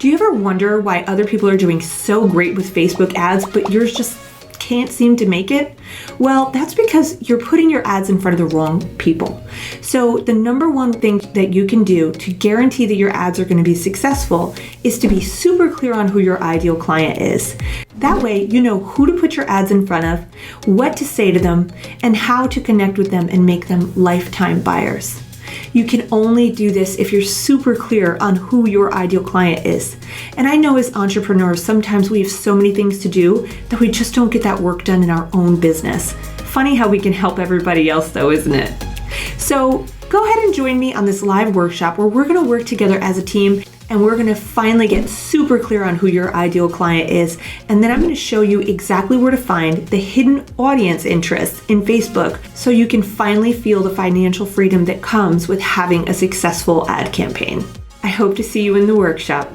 Do you ever wonder why other people are doing so great with Facebook ads, but yours just can't seem to make it? Well, that's because you're putting your ads in front of the wrong people. So the number one thing that you can do to guarantee that your ads are going to be successful is to be super clear on who your ideal client is. That way, you know who to put your ads in front of, what to say to them, and how to connect with them and make them lifetime buyers. You can only do this if you're super clear on who your ideal client is. And I know as entrepreneurs, sometimes we have so many things to do that we just don't get that work done in our own business. Funny how we can help everybody else though, isn't it? So go ahead and join me on this live workshop where we're going to work together as a team and we're going to finally get super clear on who your ideal client is. And then I'm going to show you exactly where to find the hidden audience interests in Facebook so you can finally feel the financial freedom that comes with having a successful ad campaign. I hope to see you in the workshop.